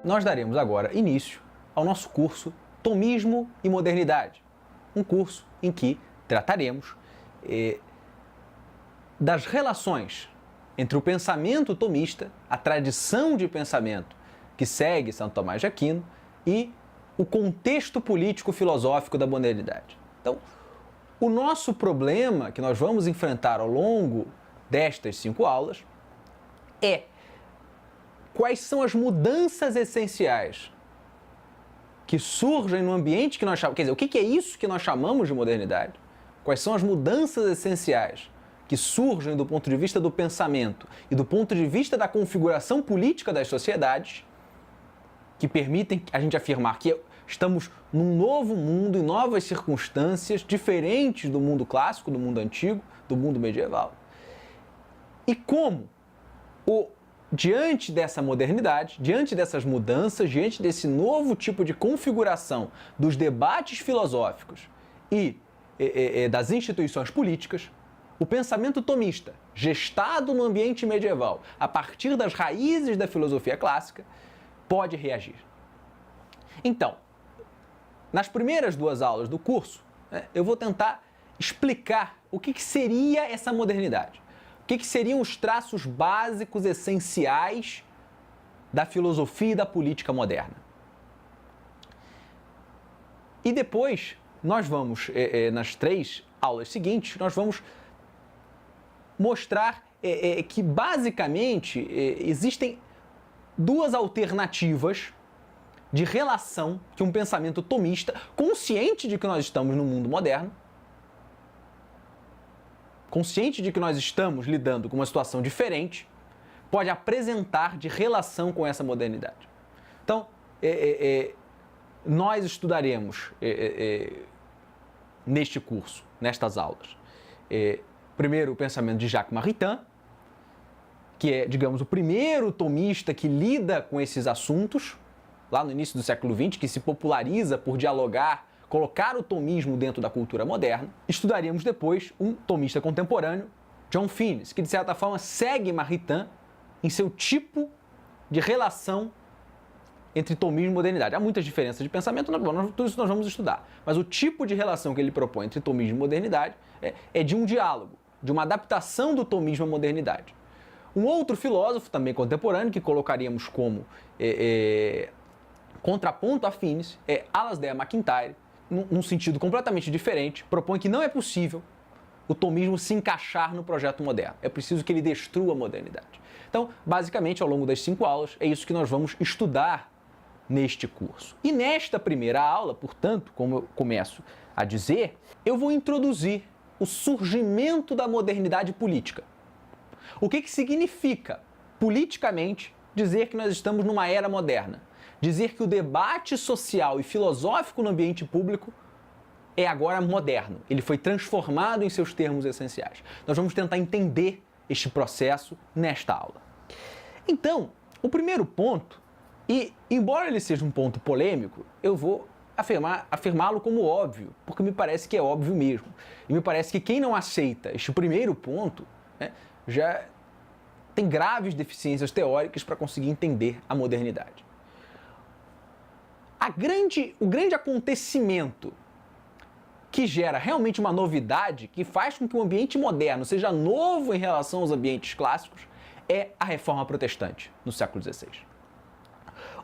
nós daremos agora início ao nosso curso Tomismo e Modernidade, um curso em que trataremos das relações entre o pensamento tomista, a tradição de pensamento que segue Santo Tomás de Aquino e o contexto político-filosófico da modernidade. Então, o nosso problema que nós vamos enfrentar ao longo destas 5 aulas é quais são as mudanças essenciais que surgem no ambiente que nós chamamos... Quer dizer, o que é isso que nós chamamos de modernidade? Quais são as mudanças essenciais que surgem do ponto de vista do pensamento e do ponto de vista da configuração política das sociedades que permitem a gente afirmar que estamos num novo mundo, em novas circunstâncias, diferentes do mundo clássico, do mundo antigo, do mundo medieval. E como, diante dessa modernidade, diante dessas mudanças, diante desse novo tipo de configuração dos debates filosóficos e das instituições políticas, o pensamento tomista, gestado no ambiente medieval, a partir das raízes da filosofia clássica, pode reagir. Então, nas primeiras 2 aulas do curso, eu vou tentar explicar o que seria essa modernidade. O que seriam os traços básicos, essenciais da filosofia e da política moderna. E depois, nós vamos, nas 3 aulas seguintes, nós vamos mostrar que, basicamente, existem 2 alternativas de relação que um pensamento tomista, consciente de que nós estamos no mundo moderno, consciente de que nós estamos lidando com uma situação diferente, pode apresentar de relação com essa modernidade. Então, nós estudaremos neste curso, nestas aulas, primeiro o pensamento de Jacques Maritain, que é, digamos, o primeiro tomista que lida com esses assuntos, lá no início do século XX, que se populariza por dialogar, colocar o tomismo dentro da cultura moderna. Estudaríamos depois um tomista contemporâneo, John Finnis, que de certa forma segue Maritain em seu tipo de relação entre tomismo e modernidade. Há muitas diferenças de pensamento, tudo isso nós vamos estudar, mas o tipo de relação que ele propõe entre tomismo e modernidade é de um diálogo, de uma adaptação do tomismo à modernidade. Um outro filósofo, também contemporâneo, que colocaríamos como contraponto a Finnis, é Alasdair MacIntyre, num sentido completamente diferente, propõe que não é possível o tomismo se encaixar no projeto moderno. É preciso que ele destrua a modernidade. Então, basicamente, ao longo das 5 aulas, é isso que nós vamos estudar neste curso. E nesta primeira aula, portanto, como eu começo a dizer, eu vou introduzir o surgimento da modernidade política. O que significa, politicamente, dizer que nós estamos numa era moderna? Dizer que o debate social e filosófico no ambiente público é agora moderno. Ele foi transformado em seus termos essenciais. Nós vamos tentar entender este processo nesta aula. Então, o primeiro ponto, e embora ele seja um ponto polêmico, eu vou afirmá-lo como óbvio, porque me parece que é óbvio mesmo. E me parece que quem não aceita este primeiro ponto, já tem graves deficiências teóricas para conseguir entender a modernidade. O grande acontecimento que gera realmente uma novidade, que faz com que o ambiente moderno seja novo em relação aos ambientes clássicos, é a Reforma Protestante, no século XVI.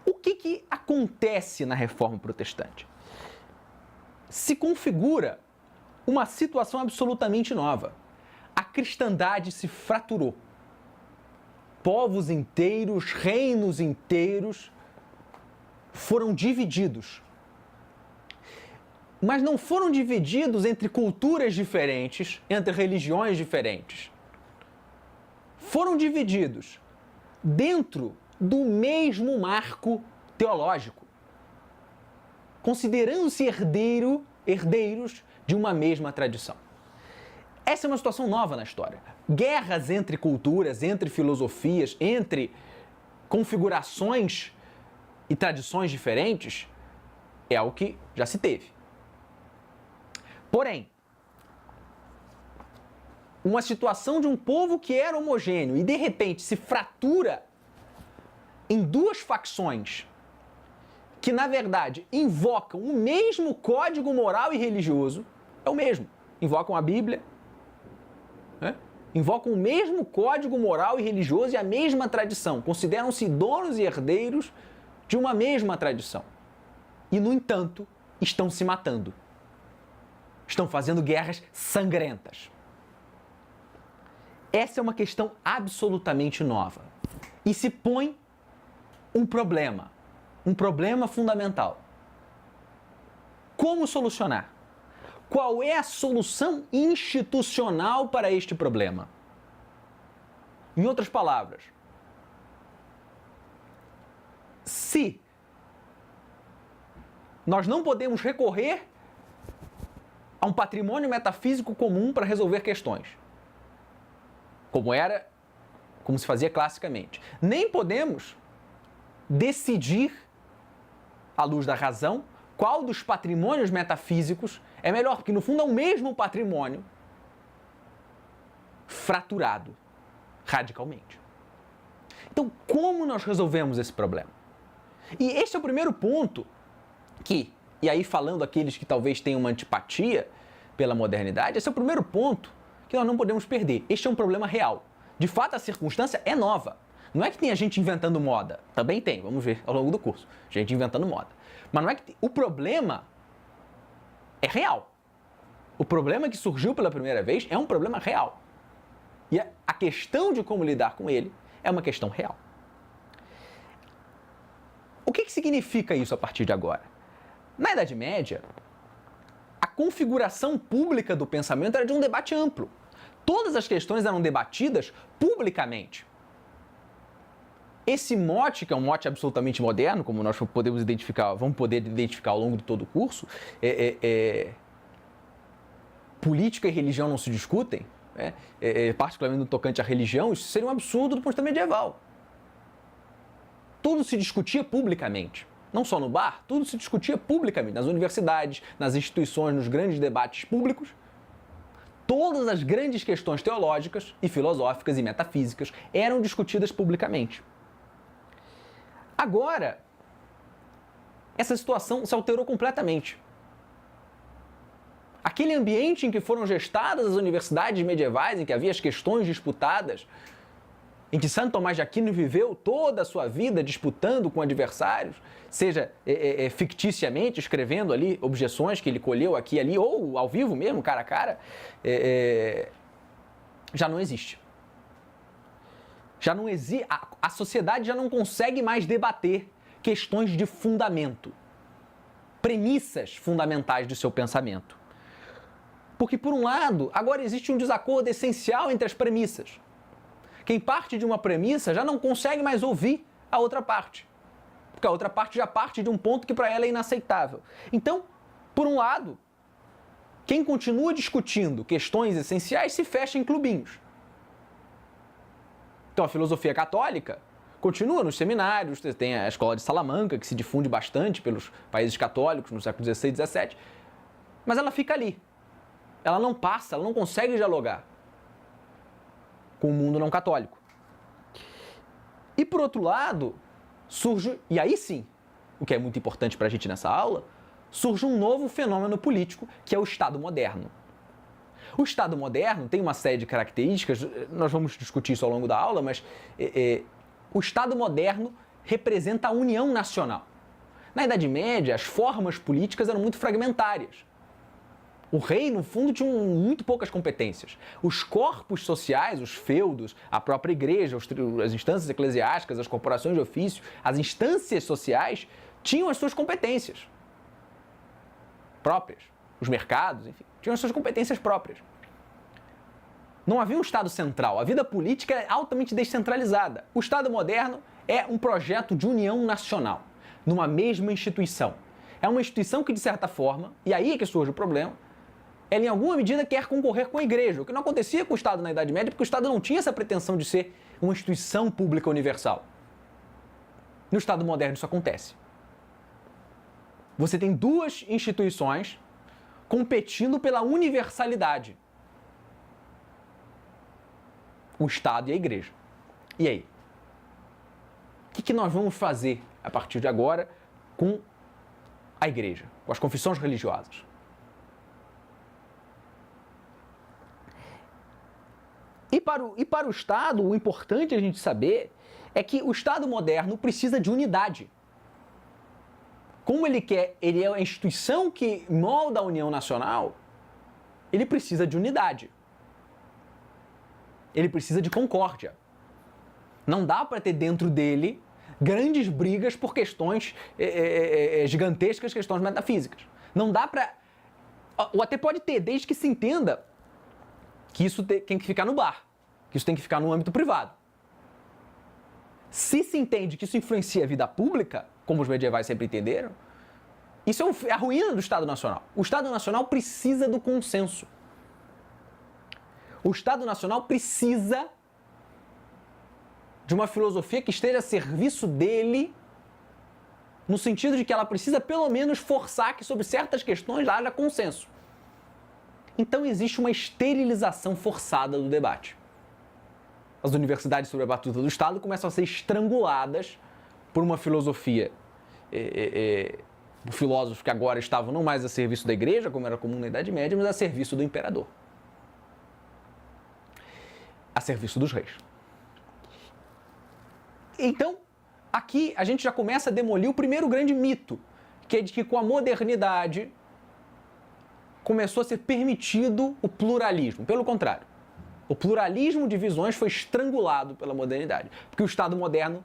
O que acontece na Reforma Protestante? Se configura uma situação absolutamente nova. A cristandade se fraturou. Povos inteiros, reinos inteiros foram divididos. Mas não foram divididos entre culturas diferentes, entre religiões diferentes. Foram divididos dentro do mesmo marco teológico, considerando-se herdeiros de uma mesma tradição. Essa é uma situação nova na história. Guerras entre culturas, entre filosofias, entre configurações e tradições diferentes é algo que já se teve. Porém, uma situação de um povo que era homogêneo e de repente se fratura em 2 facções que, na verdade, invocam o mesmo código moral e religioso, é o mesmo. Invocam a Bíblia, né? Invocam o mesmo código moral e religioso e a mesma tradição. Consideram-se donos e herdeiros de uma mesma tradição. E, no entanto, estão se matando. Estão fazendo guerras sangrentas. Essa é uma questão absolutamente nova. E se põe um problema fundamental. Como solucionar? Qual é a solução institucional para este problema? Em outras palavras, se nós não podemos recorrer a um patrimônio metafísico comum para resolver questões, como se fazia classicamente, nem podemos decidir, à luz da razão, qual dos patrimônios metafísicos é melhor, porque no fundo é o mesmo patrimônio fraturado radicalmente. Então, como nós resolvemos esse problema? E este é o primeiro ponto e aí falando aqueles que talvez tenham uma antipatia pela modernidade, esse é o primeiro ponto que nós não podemos perder. Este é um problema real. De fato, a circunstância é nova. Não é que tenha gente inventando moda. Também tem, vamos ver ao longo do curso. Gente inventando moda. Mas não é que o problema é real. O problema que surgiu pela primeira vez é um problema real. E a questão de como lidar com ele é uma questão real. O que significa isso a partir de agora? Na Idade Média, a configuração pública do pensamento era de um debate amplo. Todas as questões eram debatidas publicamente. Esse mote, que é um mote absolutamente moderno, como nós vamos poder identificar ao longo de todo o curso, política e religião não se discutem, particularmente no tocante à religião, isso seria um absurdo do ponto de vista medieval. Tudo se discutia publicamente. Não só no bar, tudo se discutia publicamente, nas universidades, nas instituições, nos grandes debates públicos. Todas as grandes questões teológicas e filosóficas e metafísicas eram discutidas publicamente. Agora, essa situação se alterou completamente. Aquele ambiente em que foram gestadas as universidades medievais, em que havia as questões disputadas, em que Santo Tomás de Aquino viveu toda a sua vida disputando com adversários, seja ficticiamente, escrevendo ali objeções que ele colheu aqui e ali, ou ao vivo mesmo, cara a cara, já não existe. A sociedade já não consegue mais debater questões de fundamento, premissas fundamentais do seu pensamento. Porque, por um lado, agora existe um desacordo essencial entre as premissas. Quem parte de uma premissa já não consegue mais ouvir a outra parte, porque a outra parte já parte de um ponto que para ela é inaceitável. Então, por um lado, quem continua discutindo questões essenciais se fecha em clubinhos. Então, a filosofia católica continua nos seminários, tem a escola de Salamanca, que se difunde bastante pelos países católicos no século XVI e XVII, mas ela fica ali. Ela não passa, ela não consegue dialogar com o mundo não católico. E, por outro lado, surge, e aí sim, o que é muito importante para a gente nessa aula, surge um novo fenômeno político, que é o Estado moderno. O Estado moderno tem uma série de características, nós vamos discutir isso ao longo da aula, mas o Estado moderno representa a união nacional. Na Idade Média, as formas políticas eram muito fragmentárias. O rei, no fundo, tinha muito poucas competências. Os corpos sociais, os feudos, a própria igreja, as instâncias eclesiásticas, as corporações de ofício, as instâncias sociais tinham as suas competências próprias. Os mercados, enfim, tinham as suas competências próprias. Não havia um Estado central. A vida política é altamente descentralizada. O Estado moderno é um projeto de união nacional, numa mesma instituição. É uma instituição que, de certa forma, e aí é que surge o problema, ela em alguma medida quer concorrer com a igreja, o que não acontecia com o Estado na Idade Média, porque o Estado não tinha essa pretensão de ser uma instituição pública universal. No Estado moderno isso acontece. Você tem duas instituições competindo pela universalidade. O Estado e a igreja. E aí? O que nós vamos fazer a partir de agora com a igreja, com as confissões religiosas. E para o Estado, o importante a gente saber é que o Estado moderno precisa de unidade. Como ele é a instituição que molda a União Nacional, ele precisa de unidade. Ele precisa de concórdia. Não dá para ter dentro dele grandes brigas por questões gigantescas, questões metafísicas. Não dá para... Ou até pode ter, desde que se entenda que isso tem que ficar no bar, que isso tem que ficar no âmbito privado. Se se entende que isso influencia a vida pública, como os medievais sempre entenderam, isso é a ruína do Estado Nacional. O Estado Nacional precisa do consenso. O Estado Nacional precisa de uma filosofia que esteja a serviço dele, no sentido de que ela precisa pelo menos forçar que sobre certas questões haja consenso. Então existe uma esterilização forçada do debate. As universidades sobre a batuta do Estado começam a ser estranguladas por uma filosofia, por filósofos que agora estavam não mais a serviço da igreja, como era comum na Idade Média, mas a serviço do imperador. A serviço dos reis. Então, aqui a gente já começa a demolir o primeiro grande mito, que é de que com a modernidade começou a ser permitido o pluralismo. Pelo contrário, o pluralismo de visões foi estrangulado pela modernidade, porque o Estado moderno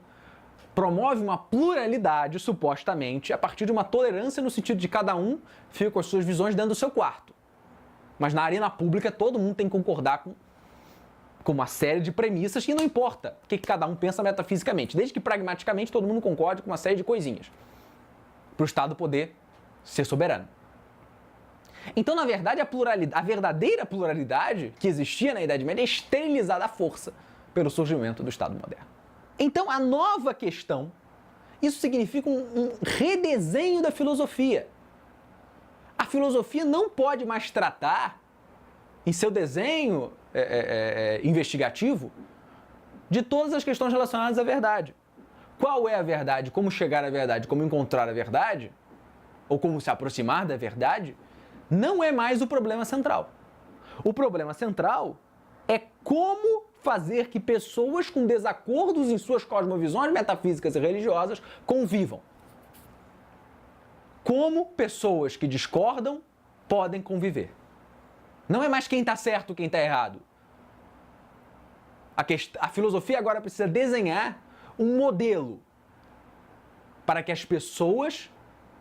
promove uma pluralidade, supostamente, a partir de uma tolerância no sentido de cada um fica com as suas visões dentro do seu quarto. Mas na arena pública todo mundo tem que concordar com uma série de premissas e não importa o que cada um pensa metafisicamente, desde que pragmaticamente todo mundo concorde com uma série de coisinhas, para o Estado poder ser soberano. Então, na verdade, a verdadeira pluralidade que existia na Idade Média é esterilizada à força pelo surgimento do Estado moderno. Então, a nova questão, isso significa um redesenho da filosofia. A filosofia não pode mais tratar, em seu desenho investigativo, de todas as questões relacionadas à verdade. Qual é a verdade, como chegar à verdade, como encontrar a verdade, ou como se aproximar da verdade, não é mais o problema central. O problema central é como fazer que pessoas com desacordos em suas cosmovisões metafísicas e religiosas convivam. Como pessoas que discordam podem conviver. Não é mais quem está certo, quem está errado. A filosofia agora precisa desenhar um modelo para que as pessoas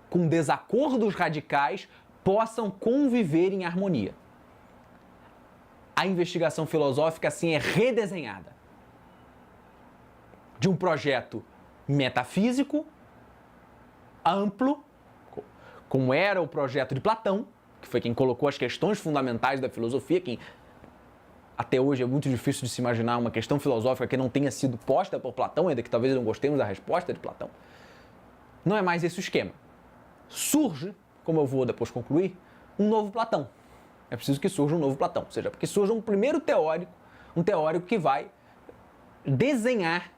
com desacordos radicais possam conviver em harmonia. A investigação filosófica, assim, é redesenhada. De um projeto metafísico, amplo, como era o projeto de Platão, que foi quem colocou as questões fundamentais da filosofia, quem até hoje é muito difícil de se imaginar uma questão filosófica que não tenha sido posta por Platão, ainda que talvez não gostemos da resposta de Platão. Não é mais esse o esquema. Surge, como eu vou depois concluir, um novo Platão. É preciso que surja um novo Platão, ou seja, porque surja um primeiro teórico, um teórico que vai desenhar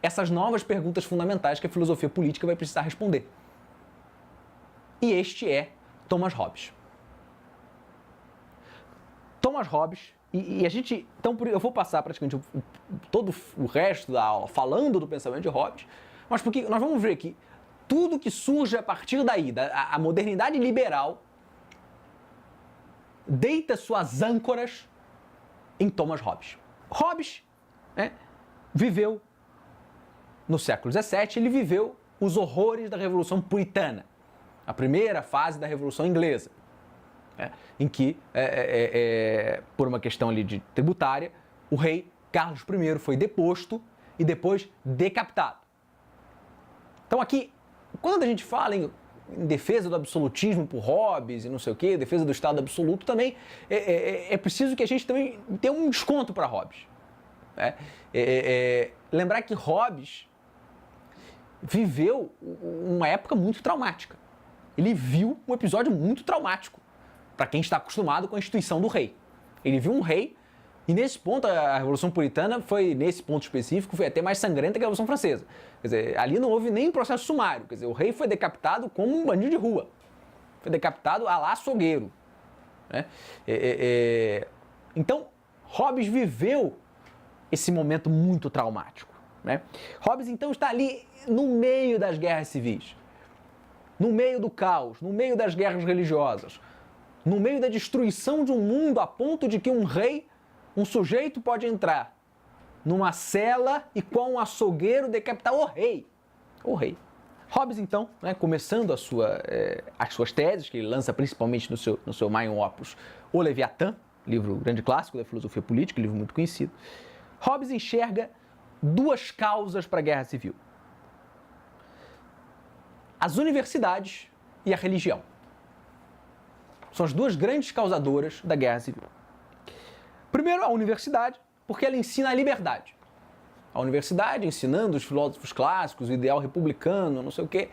essas novas perguntas fundamentais que a filosofia política vai precisar responder. E este é Thomas Hobbes. Thomas Hobbes, e a gente, então eu vou passar praticamente todo o resto da aula falando do pensamento de Hobbes, mas porque nós vamos ver que tudo que surge a partir daí, a modernidade liberal, deita suas âncoras em Thomas Hobbes. Hobbes viveu no século XVII, ele viveu os horrores da Revolução Puritana, a primeira fase da Revolução Inglesa, em que, por uma questão ali de tributária, o rei Carlos I foi deposto e depois decapitado. Então aqui, quando a gente fala em defesa do absolutismo por Hobbes e não sei o quê, defesa do Estado absoluto, também é preciso que a gente também tenha um desconto para Hobbes. Lembrar que Hobbes viveu uma época muito traumática. Ele viu um episódio muito traumático para quem está acostumado com a instituição do rei. Ele viu um rei E nesse ponto, a Revolução Puritana foi, nesse ponto específico, foi até mais sangrenta que a Revolução Francesa. Quer dizer, ali não houve nem processo sumário. Quer dizer, o rei foi decapitado como um bandido de rua. Foi decapitado à la açougueiro. Né? Então, Hobbes viveu esse momento muito traumático. Né? Hobbes, então, está ali no meio das guerras civis, no meio do caos, no meio das guerras religiosas, no meio da destruição de um mundo a ponto de que um rei, um sujeito pode entrar numa cela e com um açougueiro decapitar o rei. O rei. Hobbes, então, né, começando as suas teses, que ele lança principalmente no seu maior opus, O Leviatã, livro grande clássico da filosofia política, livro muito conhecido, Hobbes enxerga duas causas para a guerra civil: as universidades e a religião. São as duas grandes causadoras da guerra civil. Primeiro, a universidade, porque ela ensina a liberdade. A universidade, ensinando os filósofos clássicos, o ideal republicano, não sei o quê,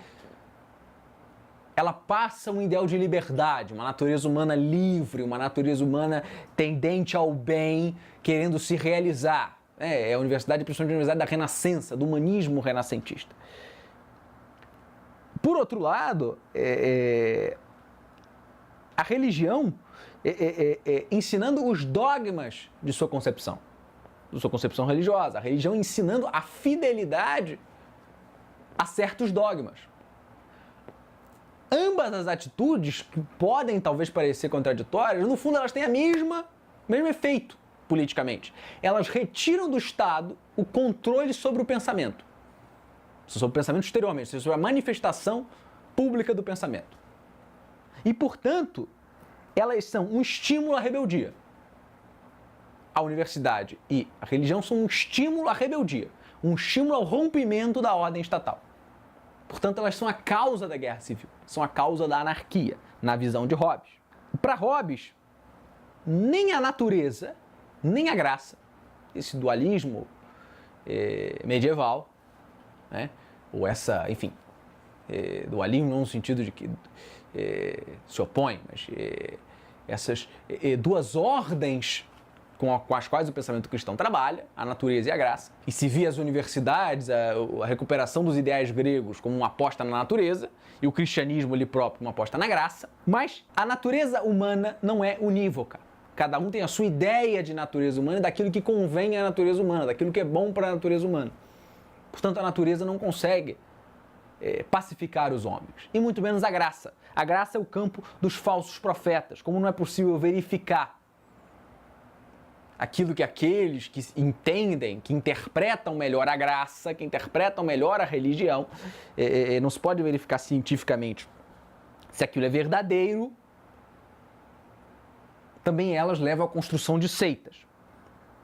ela passa um ideal de liberdade, uma natureza humana livre, uma natureza humana tendente ao bem, querendo se realizar. É a universidade, principalmente a universidade da Renascença, do humanismo renascentista. Por outro lado, a religião ensinando os dogmas de sua concepção religiosa, a religião ensinando a fidelidade a certos dogmas. Ambas as atitudes, que podem talvez parecer contraditórias, no fundo elas têm o mesmo efeito politicamente. Elas retiram do Estado o controle sobre o pensamento. Sobre o pensamento exteriormente, sobre a manifestação pública do pensamento. E, portanto, elas são um estímulo à rebeldia. A universidade e a religião são um estímulo à rebeldia, um estímulo ao rompimento da ordem estatal. Portanto, elas são a causa da guerra civil, são a causa da anarquia, na visão de Hobbes. Para Hobbes, nem a natureza, nem a graça, esse dualismo medieval, né? Ou essa, enfim, dualismo não no sentido de que se opõe, mas essas duas ordens com as quais o pensamento cristão trabalha, a natureza e a graça, e se via as universidades, a recuperação dos ideais gregos como uma aposta na natureza, e o cristianismo ali próprio uma aposta na graça, mas a natureza humana não é unívoca. Cada um tem a sua ideia de natureza humana, daquilo que convém à natureza humana, daquilo que é bom para a natureza humana. Portanto, a natureza não consegue pacificar os homens, e muito menos a graça. A graça é o campo dos falsos profetas, como não é possível verificar aquilo que aqueles que entendem, que interpretam melhor a graça, que interpretam melhor a religião, não se pode verificar cientificamente se aquilo é verdadeiro, também elas levam à construção de seitas.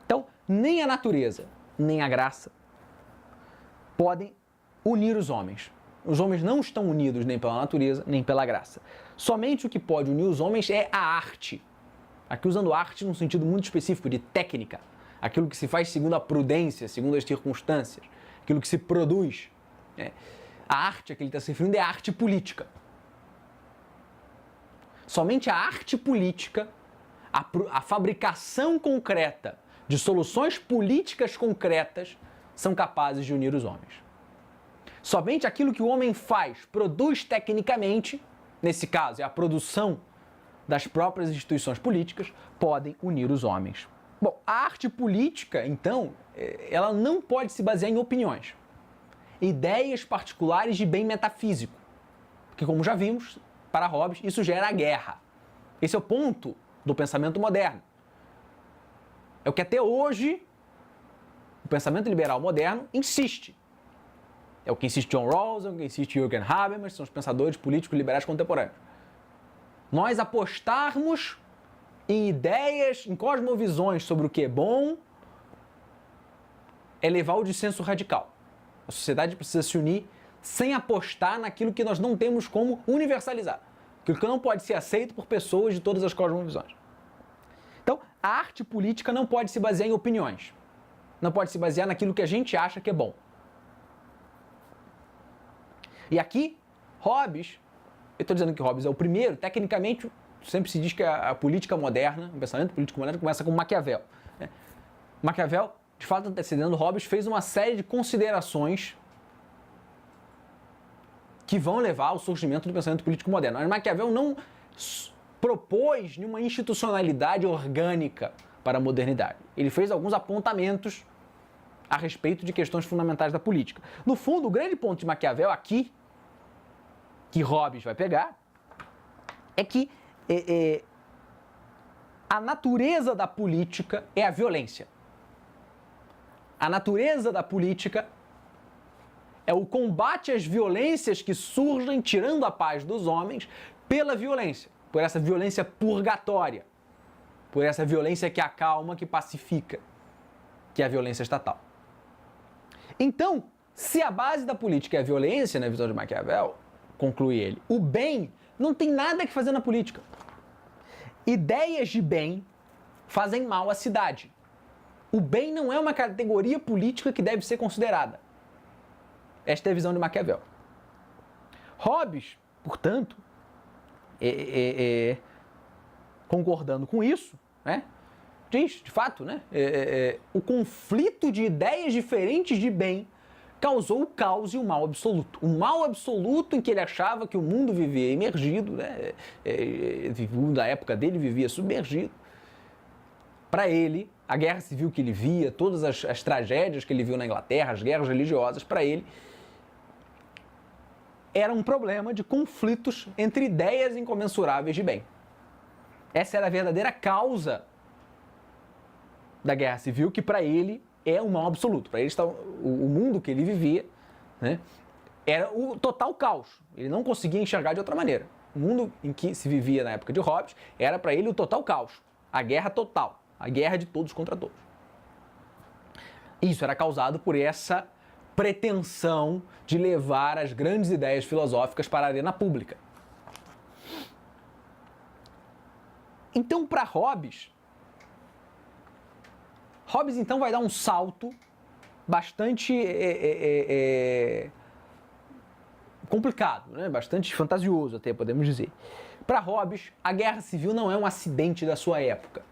Então, nem a natureza, nem a graça podem unir os homens. Os homens não estão unidos nem pela natureza, nem pela graça. Somente o que pode unir os homens é a arte. Aqui usando arte num sentido muito específico de técnica. Aquilo que se faz segundo a prudência, segundo as circunstâncias. Aquilo que se produz. A arte a que ele está se referindo é a arte política. Somente a arte política, a fabricação concreta de soluções políticas concretas são capazes de unir os homens. Somente aquilo que o homem faz, produz tecnicamente, nesse caso é a produção das próprias instituições políticas, podem unir os homens. Bom, a arte política, então, ela não pode se basear em opiniões, ideias particulares de bem metafísico, porque, como já vimos, para Hobbes, isso gera a guerra. Esse é o ponto do pensamento moderno. É o que até hoje o pensamento liberal moderno insiste. É o que insiste John Rawls, é o que insiste Jürgen Habermas, são os pensadores políticos liberais contemporâneos. Nós apostarmos em ideias, em cosmovisões sobre o que é bom, é levar o dissenso radical. A sociedade precisa se unir sem apostar naquilo que nós não temos como universalizar. Aquilo que não pode ser aceito por pessoas de todas as cosmovisões. Então, a arte política não pode se basear em opiniões. Não pode se basear naquilo que a gente acha que é bom. E aqui, Hobbes, eu estou dizendo que Hobbes é o primeiro, tecnicamente, sempre se diz que a política moderna, o pensamento político moderno começa com Maquiavel. Maquiavel, de fato, antecedendo Hobbes, fez uma série de considerações que vão levar ao surgimento do pensamento político moderno. Mas Maquiavel não propôs nenhuma institucionalidade orgânica para a modernidade. Ele fez alguns apontamentos a respeito de questões fundamentais da política. No fundo, o grande ponto de Maquiavel aqui, que Hobbes vai pegar, é que a natureza da política é a violência. A natureza da política é o combate às violências que surgem, tirando a paz dos homens, pela violência, por essa violência purgatória, por essa violência que acalma, que pacifica, que é a violência estatal. Então, se a base da política é a violência, na visão de Maquiavel, conclui ele, o bem não tem nada que fazer na política. Ideias de bem fazem mal à cidade. O bem não é uma categoria política que deve ser considerada. Esta é a visão de Maquiavel. Hobbes, portanto, concordando com isso, né, diz, de fato, né, o conflito de ideias diferentes de bem causou o caos e o mal absoluto. O mal absoluto em que ele achava que o mundo vivia imergido, né, o mundo da época dele vivia submergido. Para ele, a guerra civil que ele via, todas as tragédias que ele viu na Inglaterra, as guerras religiosas, para ele, era um problema de conflitos entre ideias incomensuráveis de bem. Essa era a verdadeira causa da guerra civil, que para ele é o mal absoluto. Para ele, o mundo que ele vivia, né, era o total caos. Ele não conseguia enxergar de outra maneira. O mundo em que se vivia na época de Hobbes era para ele o total caos. A guerra total. A guerra de todos contra todos. Isso era causado por essa pretensão de levar as grandes ideias filosóficas para a arena pública. Então, para Hobbes então vai dar um salto bastante complicado, né? Bastante fantasioso até, podemos dizer. Para Hobbes, a guerra civil não é um acidente da sua época.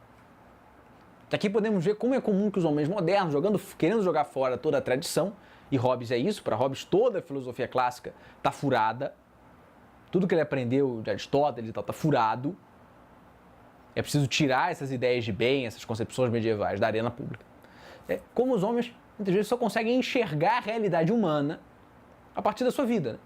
Aqui podemos ver como é comum que os homens modernos, querendo jogar fora toda a tradição, e Hobbes é isso, para Hobbes toda a filosofia clássica está furada, tudo que ele aprendeu de Aristóteles e tal está furado, é preciso tirar essas ideias de bem, essas concepções medievais da arena pública. Como os homens, muitas vezes, só conseguem enxergar a realidade humana a partir da sua vida, né?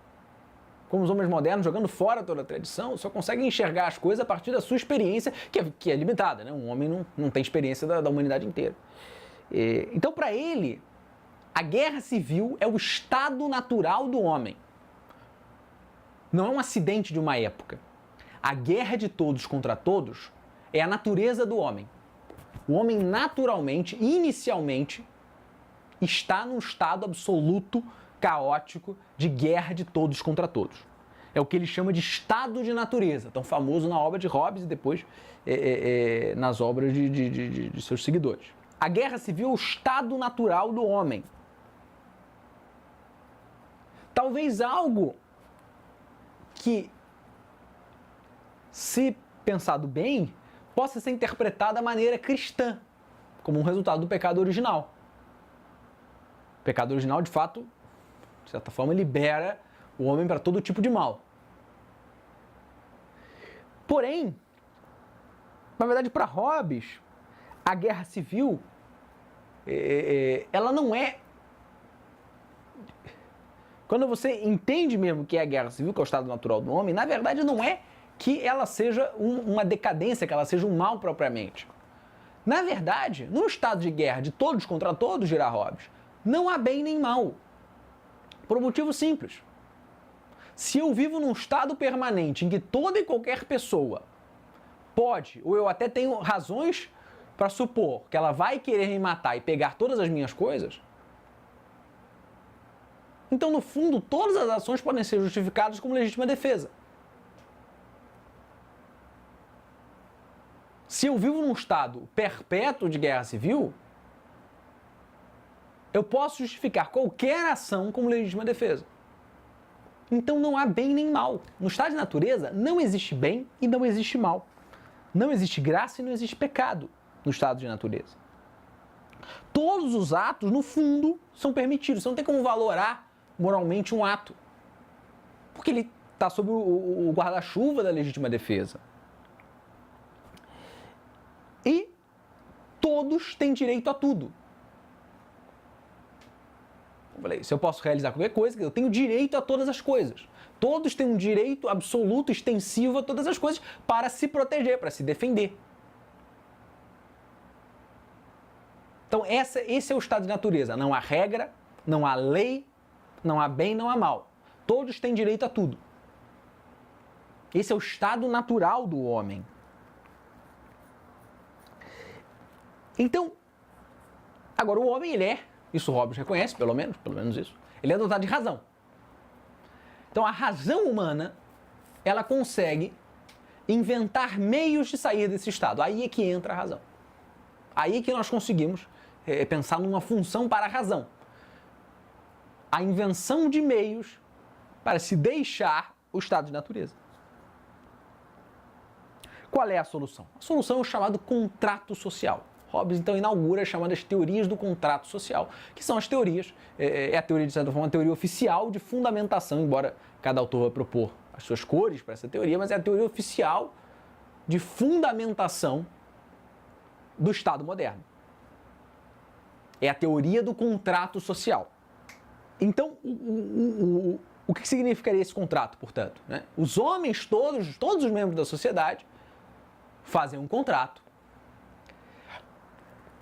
Como os homens modernos, jogando fora toda a tradição, só conseguem enxergar as coisas a partir da sua experiência, que é limitada, né? Um homem não tem experiência da humanidade inteira. Então, para ele, a guerra civil é o estado natural do homem. Não é um acidente de uma época. A guerra de todos contra todos é a natureza do homem. O homem naturalmente, inicialmente, está num estado absoluto, caótico, de guerra de todos contra todos. É o que ele chama de estado de natureza, tão famoso na obra de Hobbes e depois nas obras de seus seguidores. A guerra civil é o estado natural do homem. Talvez algo que, se pensado bem, possa ser interpretado da maneira cristã, como um resultado do pecado original. O pecado original, de fato, de certa forma, libera o homem para todo tipo de mal. Porém, na verdade, para Hobbes, a guerra civil, ela não é... Quando você entende mesmo que é a guerra civil, que é o estado natural do homem, na verdade não é que ela seja uma decadência, que ela seja um mal propriamente. Na verdade, num estado de guerra de todos contra todos, dirá Hobbes, não há bem nem mal. Por um motivo simples. Se eu vivo num estado permanente em que toda e qualquer pessoa pode, ou eu até tenho razões para supor que ela vai querer me matar e pegar todas as minhas coisas, então, no fundo, todas as ações podem ser justificadas como legítima defesa. Se eu vivo num estado perpétuo de guerra civil, eu posso justificar qualquer ação como legítima defesa. Então não há bem nem mal. No estado de natureza não existe bem e não existe mal. Não existe graça e não existe pecado no estado de natureza. Todos os atos, no fundo, são permitidos. Você não tem como valorar moralmente um ato, porque ele está sob o guarda-chuva da legítima defesa. E todos têm direito a tudo. Eu falei, se eu posso realizar qualquer coisa, eu tenho direito a todas as coisas. Todos têm um direito absoluto, extensivo a todas as coisas para se proteger, para se defender. Então, esse é o estado de natureza. Não há regra, não há lei, não há bem, não há mal. Todos têm direito a tudo. Esse é o estado natural do homem. Então, agora o homem, ele é, isso Hobbes reconhece, pelo menos isso, ele é dotado de razão. Então, a razão humana, ela consegue inventar meios de sair desse estado. Aí é que entra a razão. Aí é que nós conseguimos pensar numa função para a razão. A invenção de meios para se deixar o estado de natureza. Qual é a solução? A solução é o chamado contrato social. Hobbes, então, inaugura as chamadas teorias do contrato social, que são as teorias, a teoria, de certa forma, uma teoria oficial de fundamentação, embora cada autor vai propor as suas cores para essa teoria, mas é a teoria oficial de fundamentação do Estado moderno. É a teoria do contrato social. Então, o que significaria esse contrato, portanto? Né? Os homens todos os membros da sociedade, fazem um contrato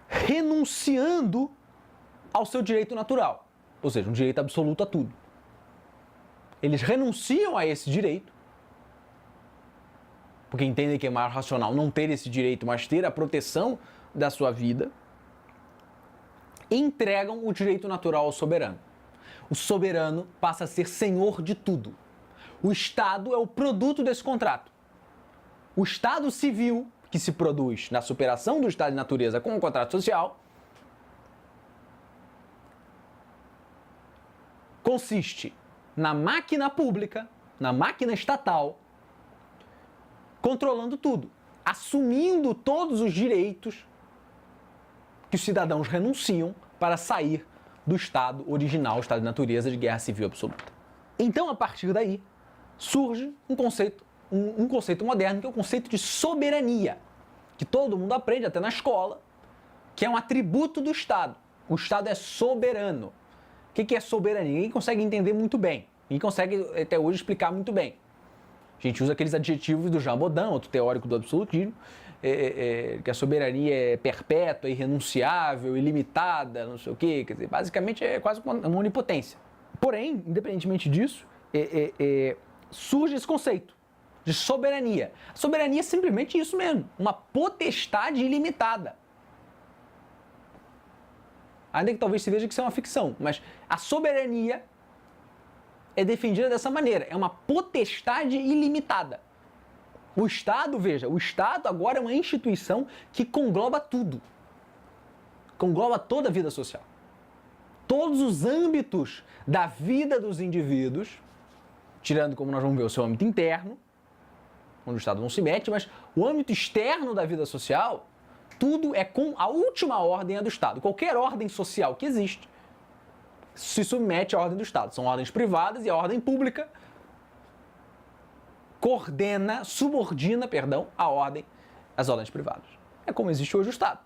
renunciando ao seu direito natural, ou seja, um direito absoluto a tudo. Eles renunciam a esse direito, porque entendem que é mais racional não ter esse direito, mas ter a proteção da sua vida, e entregam o direito natural ao soberano. O soberano passa a ser senhor de tudo. O Estado é o produto desse contrato. O Estado civil, que se produz na superação do estado de natureza com o contrato social, consiste na máquina pública, na máquina estatal, controlando tudo, assumindo todos os direitos que os cidadãos renunciam para sair do estado original, o estado de natureza de guerra civil absoluta. Então, a partir daí, surge um conceito moderno, que é o conceito de soberania, que todo mundo aprende até na escola, que é um atributo do Estado. O Estado é soberano. O que é soberania? Ninguém consegue entender muito bem. Ninguém consegue até hoje explicar muito bem. A gente usa aqueles adjetivos do Jean Baudin, outro teórico do absolutismo, que a soberania é perpétua, irrenunciável, ilimitada, não sei o quê. Quer dizer, basicamente é quase uma onipotência. Porém, independentemente disso, surge esse conceito de soberania. A soberania é simplesmente isso mesmo, uma potestade ilimitada. Ainda que talvez se veja que isso é uma ficção, mas a soberania é defendida dessa maneira, é uma potestade ilimitada. O Estado, veja, o Estado agora é uma instituição que congloba tudo. Congloba toda a vida social. Todos os âmbitos da vida dos indivíduos, tirando, como nós vamos ver, o seu âmbito interno, onde o Estado não se mete, mas o âmbito externo da vida social, tudo é com a última ordem do Estado. Qualquer ordem social que existe se submete à ordem do Estado. São ordens privadas e a ordem pública subordina às ordens privadas. É como existe hoje o Estado.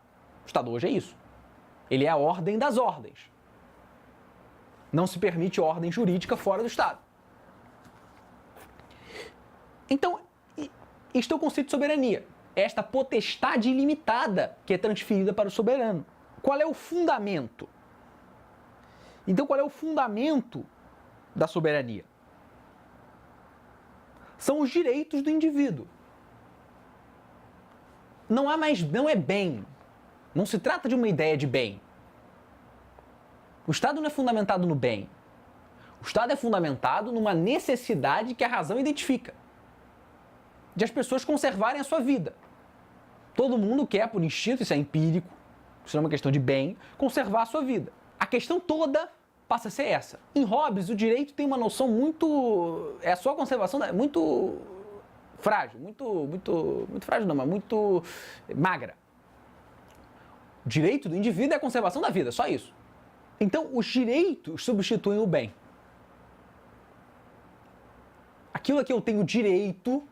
O Estado hoje é isso. Ele é a ordem das ordens. Não se permite ordem jurídica fora do Estado. Então, isto é o conceito de soberania. É esta potestade ilimitada que é transferida para o soberano. Qual é o fundamento? Então, qual é o fundamento da soberania? São os direitos do indivíduo. Não é bem. Não se trata de uma ideia de bem. O Estado não é fundamentado no bem. O Estado é fundamentado numa necessidade que a razão identifica, de as pessoas conservarem a sua vida. Todo mundo quer, por instinto, isso é empírico, isso não é uma questão de bem, conservar a sua vida. A questão toda passa a ser essa. Em Hobbes, o direito tem uma noção muito... a sua conservação é muito frágil, muito frágil não, mas muito magra. direito do indivíduo é a conservação da vida, só isso. Então, os direitos substituem o bem. Aquilo a que eu tenho direito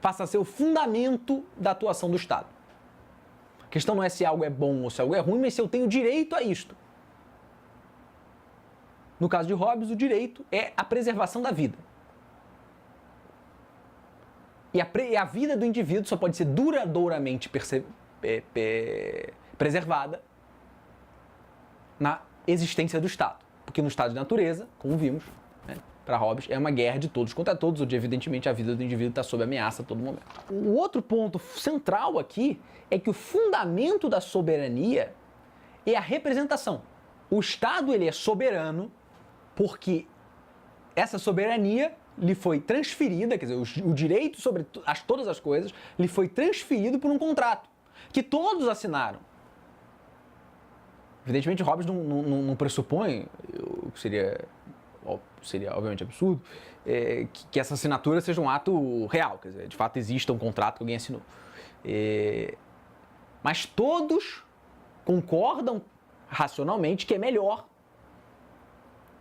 passa a ser o fundamento da atuação do Estado. A questão não é se algo é bom ou se algo é ruim, mas se eu tenho direito a isto. No caso de Hobbes, o direito é a preservação da vida. E a vida do indivíduo só pode ser duradouramente preservada na existência do Estado. Porque no estado de natureza, como vimos, né, para Hobbes, é uma guerra de todos contra todos, onde evidentemente a vida do indivíduo está sob ameaça a todo momento. O outro ponto central aqui é que o fundamento da soberania é a representação. O Estado ele é soberano porque essa soberania lhe foi transferida, quer dizer, o direito sobre todas as coisas lhe foi transferido por um contrato que todos assinaram. Evidentemente, Hobbes não pressupõe, o que seria obviamente absurdo, que essa assinatura seja um ato real, quer dizer, de fato exista um contrato que alguém assinou. Mas todos concordam racionalmente que é melhor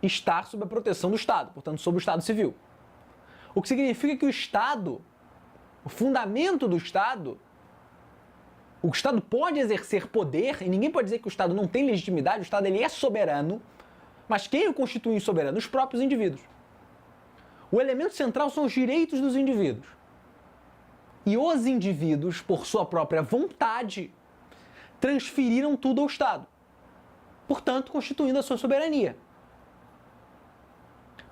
estar sob a proteção do Estado, portanto, sob o Estado civil. O que significa que o Estado, o fundamento do Estado, o Estado pode exercer poder, e ninguém pode dizer que o Estado não tem legitimidade, o Estado ele é soberano, mas quem o constitui soberano? Os próprios indivíduos. O elemento central são os direitos dos indivíduos. E os indivíduos, por sua própria vontade, transferiram tudo ao Estado, portanto, constituindo a sua soberania.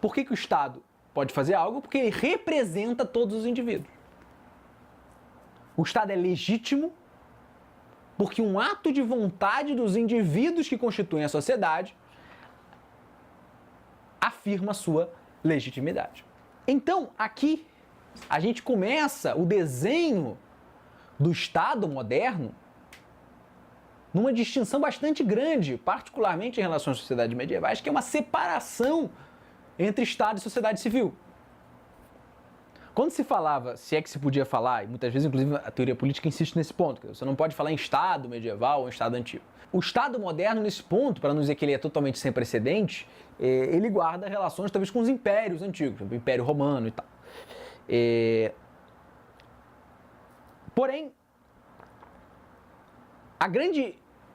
Por que o Estado pode fazer algo? Porque ele representa todos os indivíduos. O Estado é legítimo porque um ato de vontade dos indivíduos que constituem a sociedade afirma a sua legitimidade. Então, aqui, a gente começa o desenho do Estado moderno numa distinção bastante grande, particularmente em relação às sociedades medievais, que é uma separação entre Estado e sociedade civil. Quando se falava, se é que se podia falar, e muitas vezes, inclusive, a teoria política insiste nesse ponto, você não pode falar em Estado medieval ou em Estado antigo. O Estado moderno, nesse ponto, para não dizer que ele é totalmente sem precedente, ele guarda relações, talvez, com os impérios antigos, o Império Romano e tal. Porém,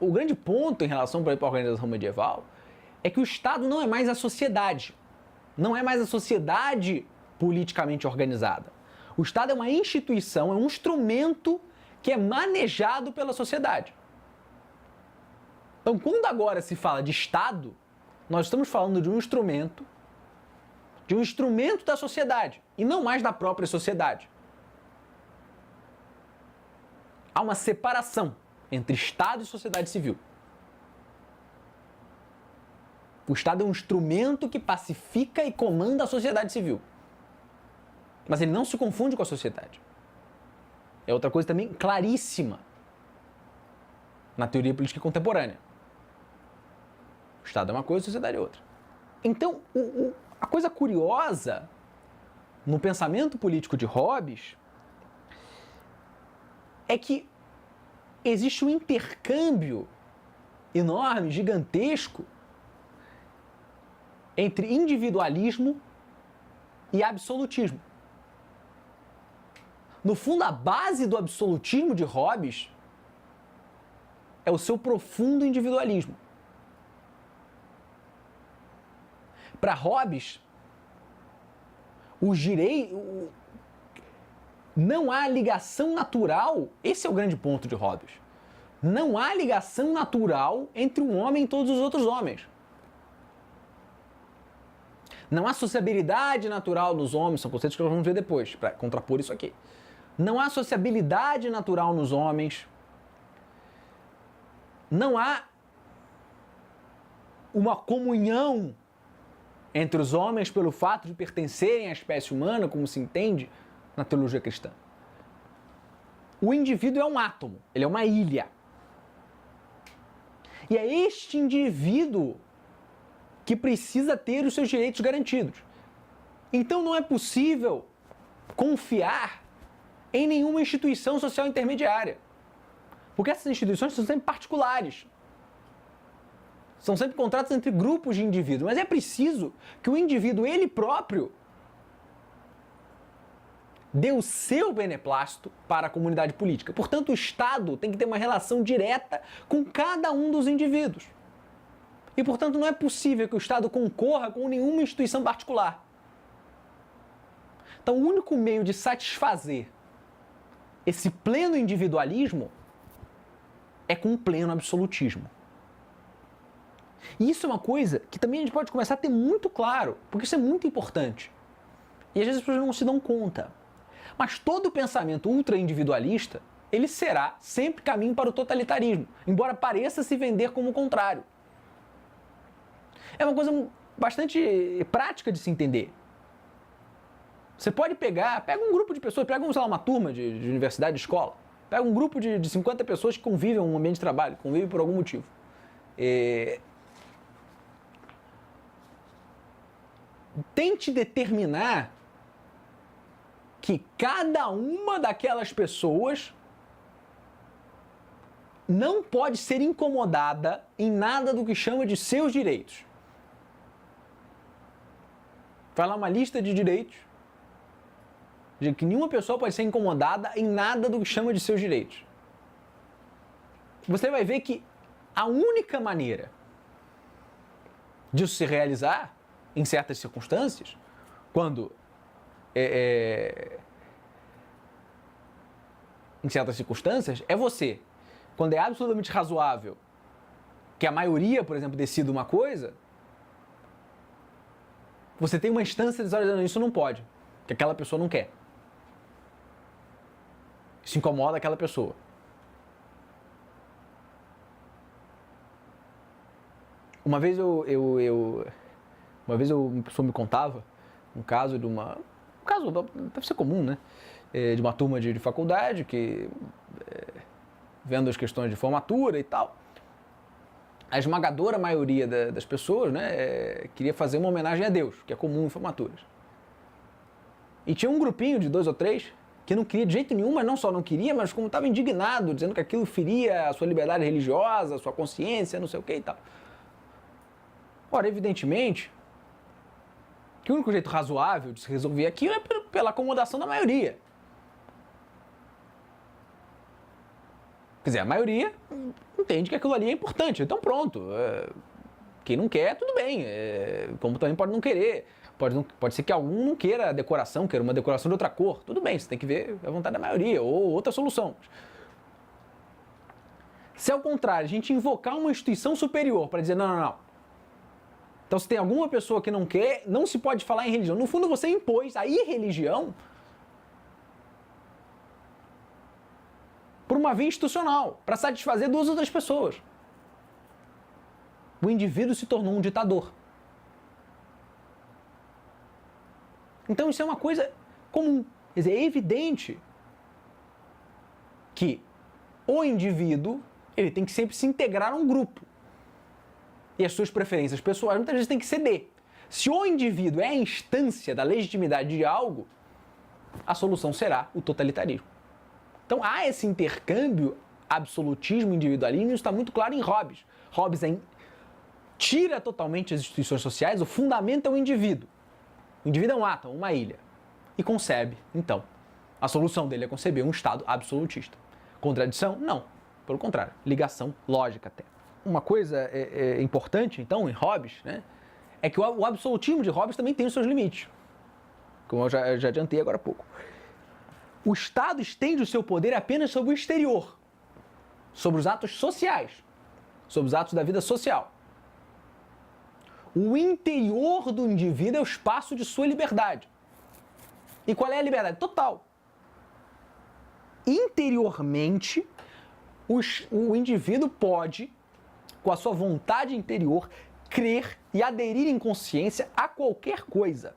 o grande ponto em relação, por exemplo, à organização medieval é que o Estado não é mais a sociedade. Não é mais a sociedade politicamente organizada. O Estado é uma instituição, é um instrumento que é manejado pela sociedade. Então, quando agora se fala de Estado, nós estamos falando de um instrumento da sociedade, e não mais da própria sociedade. Há uma separação entre Estado e sociedade civil. O Estado é um instrumento que pacifica e comanda a sociedade civil. Mas ele não se confunde com a sociedade. É outra coisa também claríssima na teoria política contemporânea. O Estado é uma coisa, a sociedade é outra. Então, a coisa curiosa no pensamento político de Hobbes é que existe um intercâmbio enorme, gigantesco, entre individualismo e absolutismo. No fundo, a base do absolutismo de Hobbes é o seu profundo individualismo. Para Hobbes, não há ligação natural, esse é o grande ponto de Hobbes. Não há ligação natural entre um homem e todos os outros homens. Não há sociabilidade natural nos homens, são conceitos que nós vamos ver depois, para contrapor isso aqui. Não há sociabilidade natural nos homens. Não há uma comunhão entre os homens pelo fato de pertencerem à espécie humana, como se entende na teologia cristã. O indivíduo é um átomo, ele é uma ilha. E é este indivíduo que precisa ter os seus direitos garantidos. Então não é possível confiar em nenhuma instituição social intermediária. Porque essas instituições são sempre particulares. São sempre contratos entre grupos de indivíduos. Mas é preciso que o indivíduo, ele próprio, dê o seu beneplácito para a comunidade política. Portanto, o Estado tem que ter uma relação direta com cada um dos indivíduos. E, portanto, não é possível que o Estado concorra com nenhuma instituição particular. Então, o único meio de satisfazer esse pleno individualismo é com um pleno absolutismo. E isso é uma coisa que também a gente pode começar a ter muito claro, porque isso é muito importante. E às vezes as pessoas não se dão conta. Mas todo pensamento ultra-individualista, ele será sempre caminho para o totalitarismo, embora pareça se vender como o contrário. É uma coisa bastante prática de se entender. Você pode pega um grupo de pessoas, pega, sei lá, uma turma de universidade, de escola, pega um grupo de 50 pessoas que convivem em um ambiente de trabalho, convivem por algum motivo. Tente determinar que cada uma daquelas pessoas não pode ser incomodada em nada do que chama de seus direitos. Vai lá uma lista de direitos, de que nenhuma pessoa pode ser incomodada em nada do que chama de seus direitos. Você vai ver que a única maneira disso se realizar, em certas circunstâncias, quando em certas circunstâncias, é você, quando é absolutamente razoável que a maioria, por exemplo, decida uma coisa, você tem uma instância dizendo isso não pode, que aquela pessoa não quer. Isso incomoda aquela pessoa. Uma vez uma pessoa me contava um caso um caso deve ser comum, né? De uma turma de faculdade que, vendo as questões de formatura e tal, a esmagadora maioria das pessoas, né, queria fazer uma homenagem a Deus, que é comum em formaturas. E tinha um grupinho de 2 ou 3 que não queria de jeito nenhum, mas não só não queria, mas como estava indignado, dizendo que aquilo feria a sua liberdade religiosa, a sua consciência, não sei o que e tal. Ora, evidentemente, que o único jeito razoável de se resolver aquilo é pela acomodação da maioria. Quer dizer, a maioria entende que aquilo ali é importante, então pronto. Quem não quer, tudo bem. Como também pode não querer. Pode ser que algum não queira a decoração, queira uma decoração de outra cor. Tudo bem, você tem que ver a vontade da maioria ou outra solução. Se ao contrário, a gente invocar uma instituição superior para dizer não. Então se tem alguma pessoa que não quer, não se pode falar em religião. No fundo você impôs a irreligião por uma via institucional, para satisfazer 2 outras pessoas. O indivíduo se tornou um ditador. Então isso é uma coisa comum. Quer dizer, é evidente que o indivíduo ele tem que sempre se integrar a um grupo. E as suas preferências pessoais muitas vezes têm que ceder. Se o indivíduo é a instância da legitimidade de algo, a solução será o totalitarismo. Então há esse intercâmbio absolutismo-individualismo, isso está muito claro em Hobbes. Hobbes tira totalmente as instituições sociais, o fundamento é o indivíduo. O indivíduo é um átomo, uma ilha. E concebe, então, a solução dele é conceber um Estado absolutista. Contradição? Não. Pelo contrário, ligação lógica até. Uma coisa importante, então, em Hobbes, né, é que o absolutismo de Hobbes também tem os seus limites. Como eu já adiantei agora há pouco. O Estado estende o seu poder apenas sobre o exterior, sobre os atos sociais, sobre os atos da vida social. O interior do indivíduo é o espaço de sua liberdade. E qual é a liberdade? Total. Interiormente, o indivíduo pode, com a sua vontade interior, crer e aderir em consciência a qualquer coisa,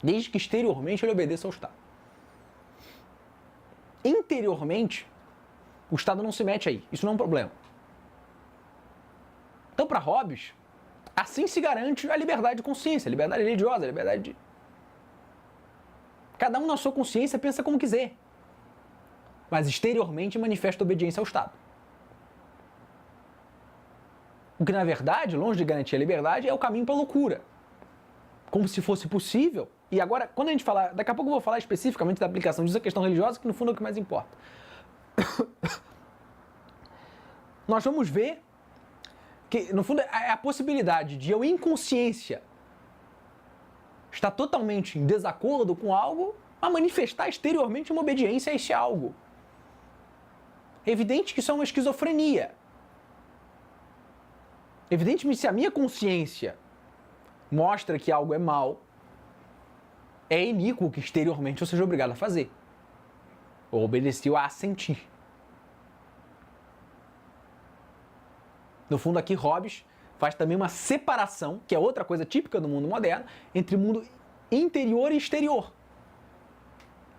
desde que exteriormente ele obedeça ao Estado. Interiormente, o Estado não se mete aí. Isso não é um problema. Então, para Hobbes, assim se garante a liberdade de consciência, a liberdade religiosa, a liberdade de... Cada um na sua consciência pensa como quiser. mas exteriormente manifesta obediência ao Estado. O que, na verdade, longe de garantir a liberdade, é o caminho para a loucura. Como se fosse possível. E agora, quando a gente falar, daqui a pouco eu vou falar especificamente da aplicação disso à questão religiosa, que no fundo é o que mais importa. Nós vamos ver que, no fundo, é a possibilidade de eu, em consciência, estar totalmente em desacordo com algo, a manifestar exteriormente uma obediência a esse algo. É evidente que isso é uma esquizofrenia. Evidentemente, se a minha consciência mostra que algo é mal, é iníquo que exteriormente eu seja obrigado a fazer. Ou obedeci a assentir. No fundo, aqui, Hobbes faz também uma separação, que é outra coisa típica do mundo moderno, entre mundo interior e exterior.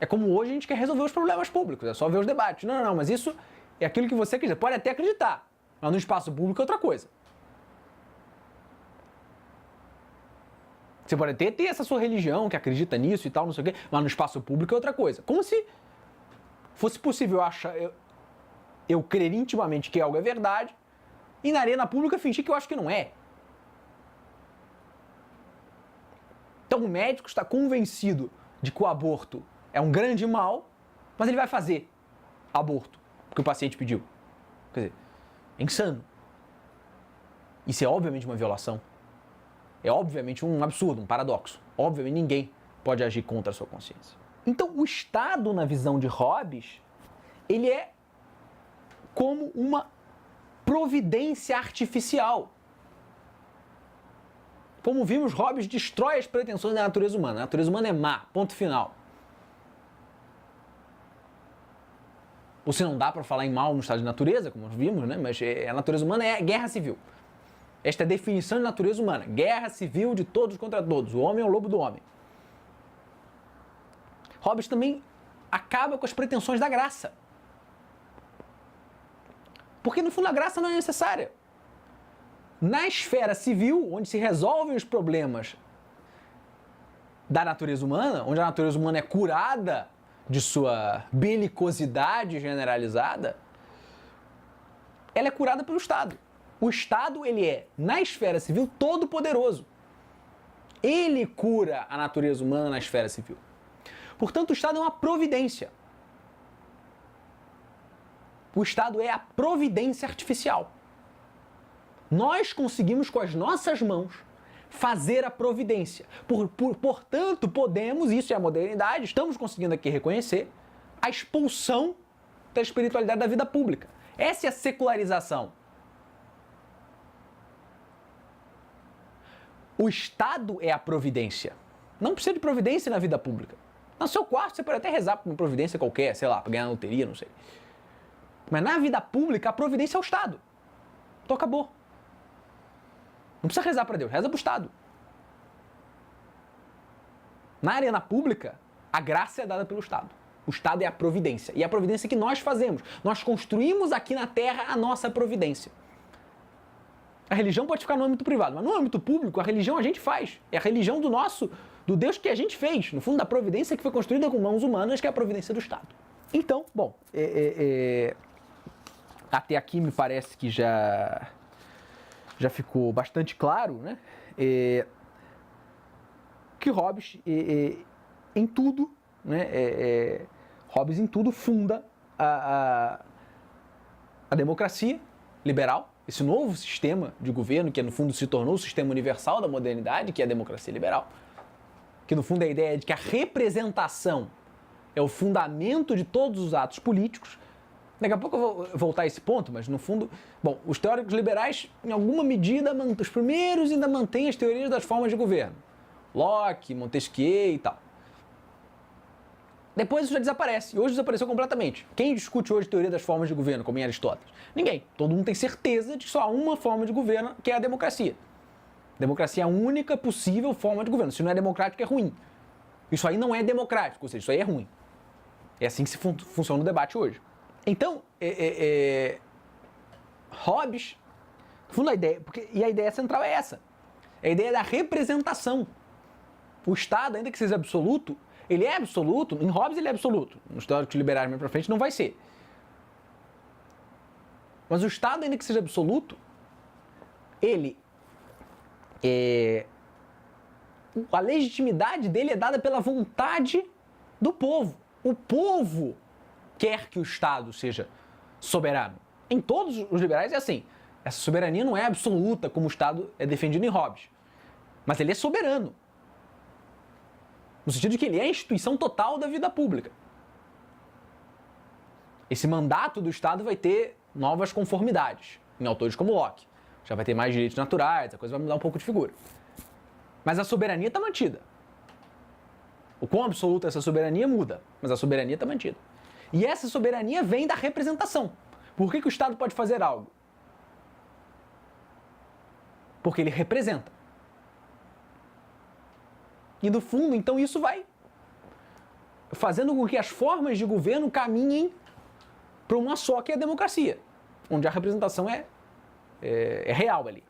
É como hoje a gente quer resolver os problemas públicos, é só ver os debates. Não, mas isso é aquilo que você acredita. Pode até acreditar, mas no espaço público é outra coisa. Você pode até ter essa sua religião que acredita nisso e tal, não sei o quê, mas no espaço público é outra coisa. Como se fosse possível eu crer intimamente que algo é verdade e na arena pública fingir que eu acho que não é. Então o médico está convencido de que o aborto é um grande mal, mas ele vai fazer aborto, porque o paciente pediu. Quer dizer, é insano. Isso é obviamente uma violação. É obviamente um absurdo, um paradoxo. Obviamente ninguém pode agir contra a sua consciência. Então o Estado, na visão de Hobbes, ele é como uma providência artificial. Como vimos, Hobbes destrói as pretensões da natureza humana. A natureza humana é má, ponto final. Ou se não dá para falar em mal no estado de natureza, como nós vimos, né? Mas a natureza humana é guerra civil. Esta é a definição de natureza humana. Guerra civil de todos contra todos. O homem é o lobo do homem. Hobbes também acaba com as pretensões da graça. Porque, no fundo, a graça não é necessária. Na esfera civil, onde se resolvem os problemas da natureza humana, onde a natureza humana é curada de sua belicosidade generalizada, ela é curada pelo Estado. O Estado, ele é, na esfera civil, todo poderoso. Ele cura a natureza humana na esfera civil. Portanto, o Estado é uma providência. O Estado é a providência artificial. Nós conseguimos, com as nossas mãos, fazer a providência. Portanto, podemos, isso é a modernidade, estamos conseguindo aqui reconhecer, a expulsão da espiritualidade da vida pública. Essa é a secularização. O Estado é a providência. Não precisa de providência na vida pública. No seu quarto você pode até rezar por uma providência qualquer, sei lá, para ganhar na loteria, não sei. Mas na vida pública a providência é o Estado. Então acabou. Não precisa rezar para Deus, reza para o Estado. Na arena pública, a graça é dada pelo Estado. O Estado é a providência. E é a providência que nós fazemos. Nós construímos aqui na Terra a nossa providência. A religião pode ficar no âmbito privado, mas no âmbito público, a religião a gente faz. É a religião do Deus que a gente fez. No fundo, da providência que foi construída com mãos humanas, que é a providência do Estado. Então, bom, até aqui me parece que já ficou bastante claro, né? Que Hobbes, em tudo, né? Hobbes em tudo funda a democracia liberal, esse novo sistema de governo que no fundo se tornou o sistema universal da modernidade, que é a democracia liberal, que no fundo é a ideia de que a representação é o fundamento de todos os atos políticos. Daqui a pouco eu vou voltar a esse ponto, mas no fundo, bom, os teóricos liberais, em alguma medida, os primeiros ainda mantêm as teorias das formas de governo. Locke, Montesquieu e tal. Depois isso já desaparece, e hoje desapareceu completamente. Quem discute hoje teoria das formas de governo, como em Aristóteles? Ninguém. Todo mundo tem certeza de que só há uma forma de governo, que é a democracia. Democracia é a única possível forma de governo. Se não é democrático, é ruim. Isso aí não é democrático, ou seja, isso aí é ruim. É assim que funciona o debate hoje. Então, Hobbes, no fundo a ideia, e a ideia central é essa, é a ideia da representação. O Estado, ainda que seja absoluto, Ele é absoluto, em Hobbes ele é absoluto. Nos teóricos liberais mais para frente não vai ser. Mas o Estado, ainda que seja absoluto, a legitimidade dele é dada pela vontade do povo. O povo quer que o Estado seja soberano. Em todos os liberais é assim. Essa soberania não é absoluta como o Estado é defendido em Hobbes. Mas ele é soberano. No sentido de que ele é a instituição total da vida pública. Esse mandato do Estado vai ter novas conformidades em autores como Locke. Já vai ter mais direitos naturais, a coisa vai mudar um pouco de figura. Mas a soberania está mantida. O quão absoluta essa soberania muda, mas a soberania está mantida. E essa soberania vem da representação. Por que o Estado pode fazer algo? Porque ele representa. E no fundo, então, isso vai fazendo com que as formas de governo caminhem para uma só, que é a democracia, onde a representação é real ali.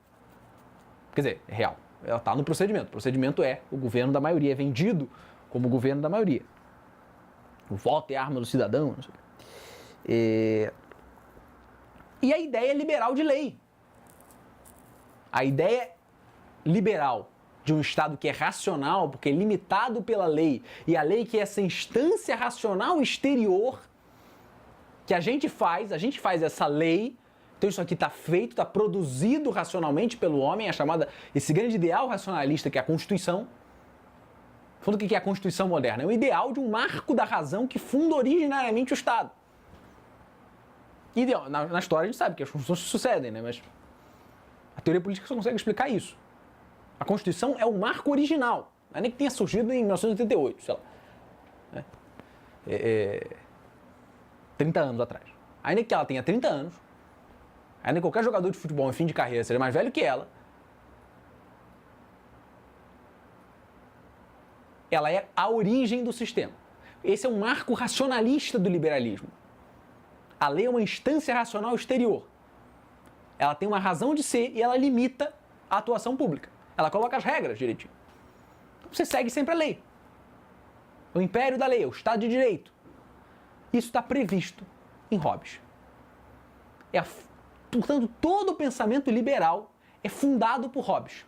Quer dizer, é real. Ela está no procedimento. O procedimento é o governo da maioria, é vendido como o governo da maioria. O voto é a arma do cidadão. Não sei. E a ideia liberal de lei. A ideia liberal de um Estado que é racional, porque é limitado pela lei, e a lei que é essa instância racional exterior que a gente faz essa lei. Então isso aqui está feito, está produzido racionalmente pelo homem, esse grande ideal racionalista que é a Constituição. Falando o que é a Constituição moderna? É o ideal de um marco da razão que funda originariamente o Estado. Ideal, na história a gente sabe que as constituições se sucedem, né? Mas a teoria política só consegue explicar isso. A Constituição é o marco original, não é nem que tenha surgido em 1988, sei lá. 30 anos atrás. Ainda que ela tenha 30 anos, ainda que qualquer jogador de futebol em fim de carreira seja mais velho que ela é a origem do sistema. Esse é um marco racionalista do liberalismo. A lei é uma instância racional exterior. Ela tem uma razão de ser e ela limita a atuação pública. Ela coloca as regras direitinho. Então você segue sempre a lei. O império da lei, o Estado de Direito. Isso está previsto em Hobbes. Portanto, todo o pensamento liberal é fundado por Hobbes.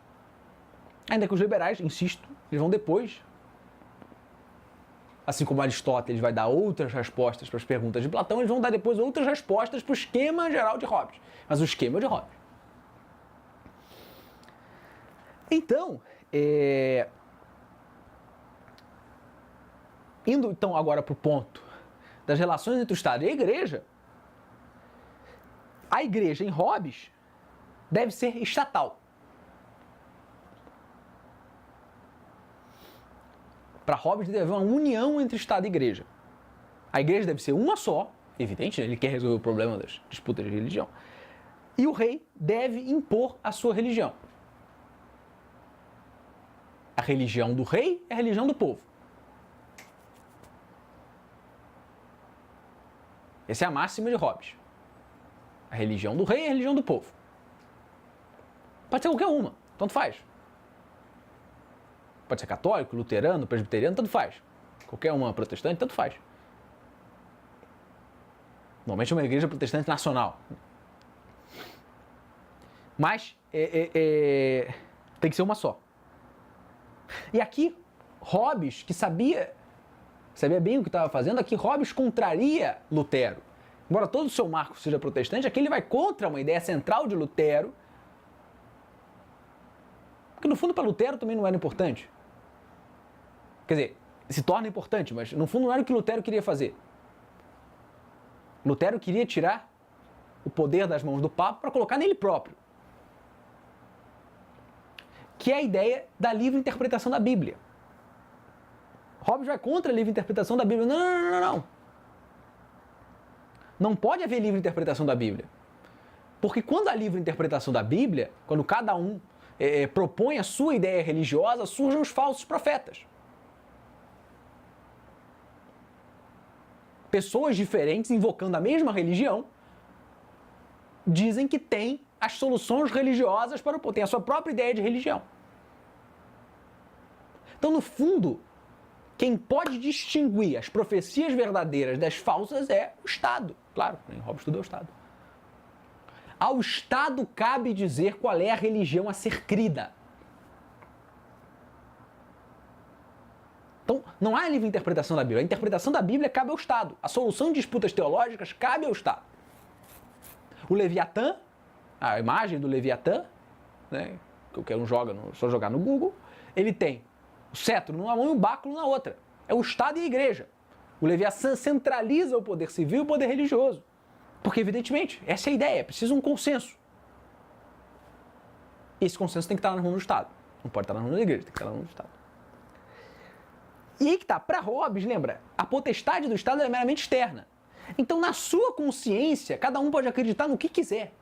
Ainda que os liberais, insisto, eles vão depois. Assim como Aristóteles vai dar outras respostas para as perguntas de Platão, eles vão dar depois outras respostas para o esquema geral de Hobbes. Mas o esquema é de Hobbes. Então, indo então agora para o ponto das relações entre o Estado e a igreja em Hobbes deve ser estatal. Para Hobbes deve haver uma união entre Estado e igreja. A igreja deve ser uma só, evidente, né? Ele quer resolver o problema das disputas de religião. E o rei deve impor a sua religião. A religião do rei é a religião do povo. Essa é a máxima de Hobbes. A religião do rei é a religião do povo. Pode ser qualquer uma, tanto faz. Pode ser católico, luterano, presbiteriano, tanto faz. Qualquer uma protestante, tanto faz. Normalmente é uma igreja protestante nacional. Mas tem que ser uma só. E aqui, Hobbes, que sabia bem o que estava fazendo, aqui Hobbes contraria Lutero. Embora todo o seu marco seja protestante, aqui ele vai contra uma ideia central de Lutero, que no fundo para Lutero também não era importante. Quer dizer, se torna importante, mas no fundo não era o que Lutero queria fazer. Lutero queria tirar o poder das mãos do Papa para colocar nele próprio. Que é a ideia da livre interpretação da Bíblia. Hobbes vai contra a livre interpretação da Bíblia. Não. Não pode haver livre interpretação da Bíblia. Porque quando há livre interpretação da Bíblia, quando cada um propõe a sua ideia religiosa, surgem os falsos profetas. Pessoas diferentes, invocando a mesma religião, dizem que têm as soluções religiosas para o povo, têm a sua própria ideia de religião. Então, no fundo, quem pode distinguir as profecias verdadeiras das falsas é o Estado. Claro, em Hobbes tudo é o Estado. Ao Estado cabe dizer qual é a religião a ser crida. Então, não há livre interpretação da Bíblia. A interpretação da Bíblia cabe ao Estado. A solução de disputas teológicas cabe ao Estado. O Leviatã, a imagem do Leviatã, né, que qualquer um joga, só jogar no Google, ele tem o cetro numa mão e o báculo na outra. É o Estado e a Igreja. O Leviatã centraliza o poder civil e o poder religioso. Porque, evidentemente, essa é a ideia, é preciso um consenso. Esse consenso tem que estar nas mãos do Estado. Não pode estar nas mãos da Igreja, tem que estar nas mãos do Estado. E aí que tá, para Hobbes, lembra, a potestade do Estado é meramente externa. Então, na sua consciência, cada um pode acreditar no que quiser.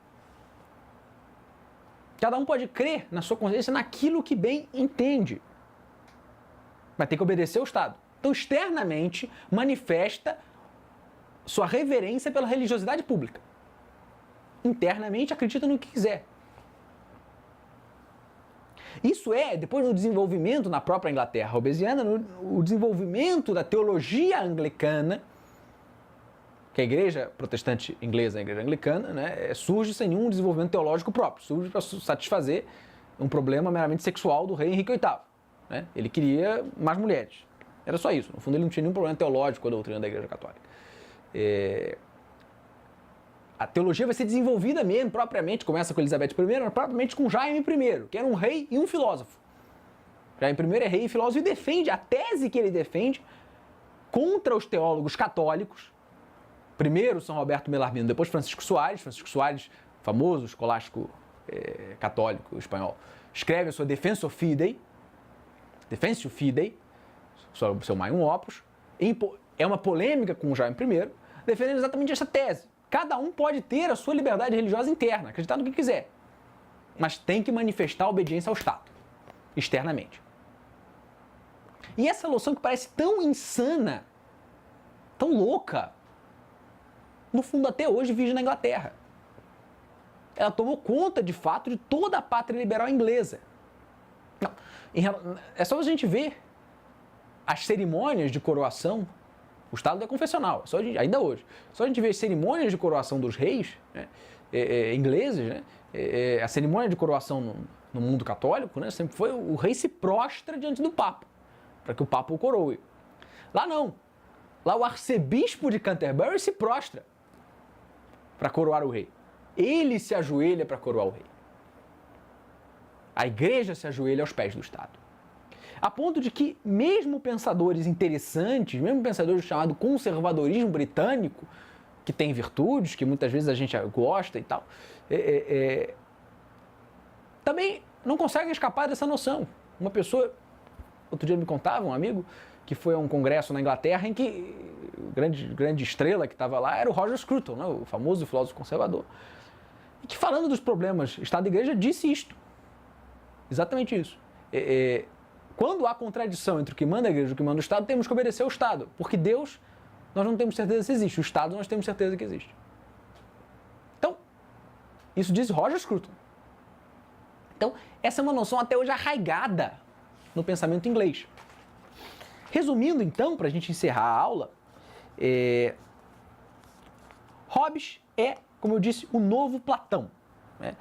Cada um pode crer na sua consciência naquilo que bem entende. Mas tem que obedecer ao Estado. Então, externamente, manifesta sua reverência pela religiosidade pública. Internamente, acredita no que quiser. Isso é, depois do desenvolvimento na própria Inglaterra hobbesiana, o desenvolvimento da teologia anglicana, que a igreja protestante inglesa, a igreja anglicana, né, surge sem nenhum desenvolvimento teológico próprio, surge para satisfazer um problema meramente sexual do rei Henrique VIII. Né? Ele queria mais mulheres. Era só isso. No fundo, ele não tinha nenhum problema teológico com a doutrina da igreja católica. A teologia vai ser desenvolvida mesmo, propriamente, começa com Elizabeth I, mas propriamente com Jaime I, que era um rei e um filósofo. Jaime I é rei e filósofo e defende, a tese que ele defende contra os teólogos católicos, primeiro São Roberto Bellarmino, depois Francisco Soares, famoso escolástico católico espanhol, escreve a sua Defensio Fidei, seu Maium Opus, é uma polêmica com o Jaime I, defendendo exatamente essa tese. Cada um pode ter a sua liberdade religiosa interna, acreditar no que quiser, mas tem que manifestar obediência ao Estado, externamente. E essa noção que parece tão insana, tão louca, no fundo até hoje vive na Inglaterra. Ela tomou conta, de fato, de toda a pátria liberal inglesa. Não, é só a gente ver as cerimônias de coroação. O Estado é confessional, ainda hoje. Só a gente vê as cerimônias de coroação dos reis, né, ingleses, né, a cerimônia de coroação no mundo católico, né, sempre foi o rei se prostra diante do Papa, para que o Papa o coroe. Lá não. Lá o arcebispo de Canterbury se prostra para coroar o rei. Ele se ajoelha para coroar o rei. A igreja se ajoelha aos pés do Estado. A ponto de que mesmo pensadores interessantes, mesmo pensadores do chamado conservadorismo britânico, que tem virtudes, que muitas vezes a gente gosta e tal, também não conseguem escapar dessa noção. Uma pessoa, outro dia me contava, um amigo, que foi a um congresso na Inglaterra em que grande estrela que estava lá era o Roger Scruton, né, o famoso filósofo conservador, e que falando dos problemas Estado e Igreja disse isto. Exatamente isso. Quando há contradição entre o que manda a Igreja e o que manda o Estado, temos que obedecer ao Estado, porque Deus, nós não temos certeza se existe, o Estado nós temos certeza que existe. Então, isso diz Roger Scruton. Então, essa é uma noção até hoje arraigada no pensamento inglês. Resumindo, então, para a gente encerrar a aula, Hobbes é, como eu disse, o novo Platão. Né?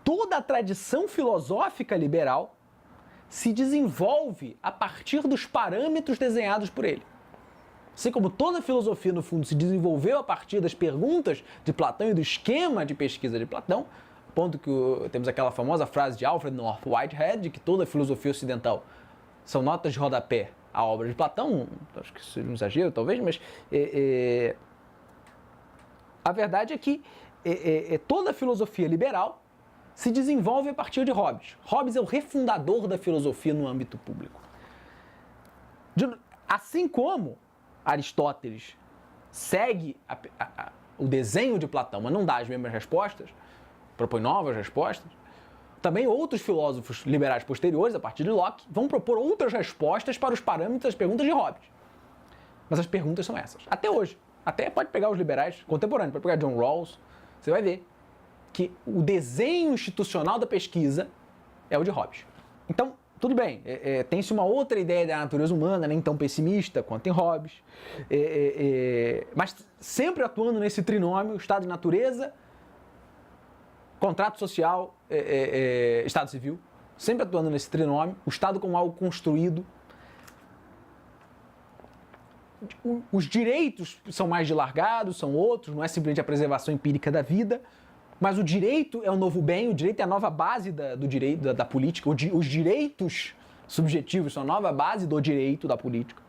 Toda a tradição filosófica liberal se desenvolve a partir dos parâmetros desenhados por ele. Assim como toda a filosofia, no fundo, se desenvolveu a partir das perguntas de Platão e do esquema de pesquisa de Platão, ponto que temos aquela famosa frase de Alfred North Whitehead, de que toda a filosofia ocidental são notas de rodapé à obra de Platão. Acho que isso é um exagero, talvez, mas a verdade é que toda a filosofia liberal se desenvolve a partir de Hobbes. Hobbes é o refundador da filosofia no âmbito público. Assim como Aristóteles segue o desenho de Platão, mas não dá as mesmas respostas, propõe novas respostas, também outros filósofos liberais posteriores, a partir de Locke, vão propor outras respostas para os parâmetros das perguntas de Hobbes. Mas as perguntas são essas. Até hoje. Até pode pegar os liberais contemporâneos, pode pegar John Rawls, você vai ver que o desenho institucional da pesquisa é o de Hobbes. Então, Tudo bem, tem-se uma outra ideia da natureza humana, nem tão pessimista quanto em Hobbes, mas sempre atuando nesse trinômio, Estado e natureza, contrato social, Estado civil, sempre atuando nesse trinômio, o Estado como algo construído. Os direitos são mais dilargados, são outros, não é simplesmente a preservação empírica da vida, mas o direito é o novo bem, o direito é a nova base do direito, da política, os direitos subjetivos são a nova base do direito da política.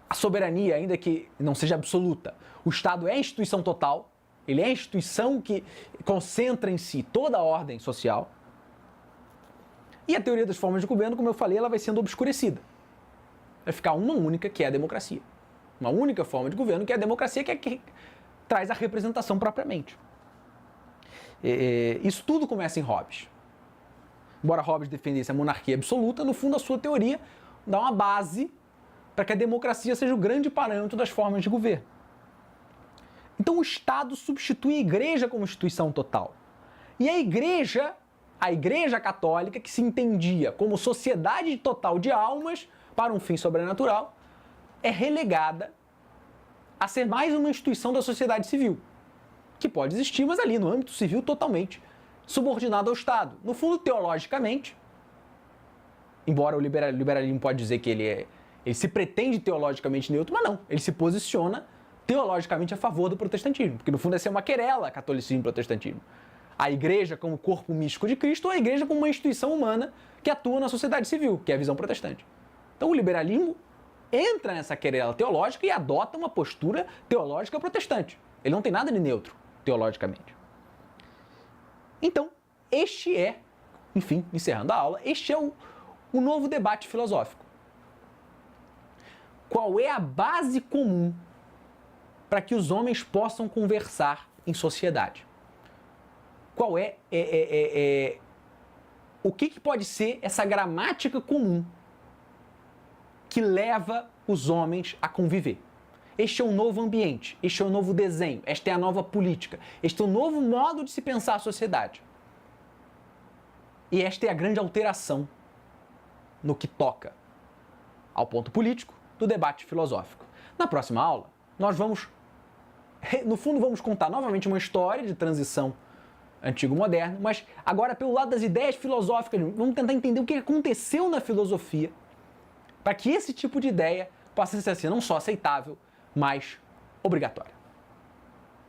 A soberania, ainda que não seja absoluta, o Estado é a instituição total, ele é a instituição que concentra em si toda a ordem social. E a teoria das formas de governo, como eu falei, ela vai sendo obscurecida. Vai ficar uma única, que é a democracia. Uma única forma de governo, que é a democracia, que é que traz a representação propriamente. Isso tudo começa em Hobbes. Embora Hobbes defendesse a monarquia absoluta, no fundo a sua teoria dá uma base para que a democracia seja o grande parâmetro das formas de governo. Então o Estado substitui a Igreja como instituição total. E a Igreja Católica, que se entendia como sociedade total de almas para um fim sobrenatural, é relegada a ser mais uma instituição da sociedade civil, que pode existir, mas ali no âmbito civil totalmente subordinado ao Estado. No fundo, teologicamente, embora o liberalismo pode dizer que ele se pretende teologicamente neutro, mas não, ele se posiciona teologicamente a favor do protestantismo, porque no fundo essa é uma querela catolicismo e protestantismo. A Igreja como corpo místico de Cristo ou a Igreja como uma instituição humana que atua na sociedade civil, que é a visão protestante. Então o liberalismo entra nessa querela teológica e adota uma postura teológica protestante. Ele não tem nada de neutro, teologicamente. Então, este é, enfim, encerrando a aula, este é o novo debate filosófico. Qual é a base comum para que os homens possam conversar em sociedade? Qual o que pode ser essa gramática comum que leva os homens a conviver? Este é um novo ambiente, este é um novo desenho, esta é a nova política, este é um novo modo de se pensar a sociedade. E esta é a grande alteração no que toca ao ponto político do debate filosófico. Na próxima aula, nós vamos, no fundo, vamos contar novamente uma história de transição antigo-moderno, mas agora pelo lado das ideias filosóficas, vamos tentar entender o que aconteceu na filosofia para que esse tipo de ideia possa ser assim, não só aceitável, mas obrigatória.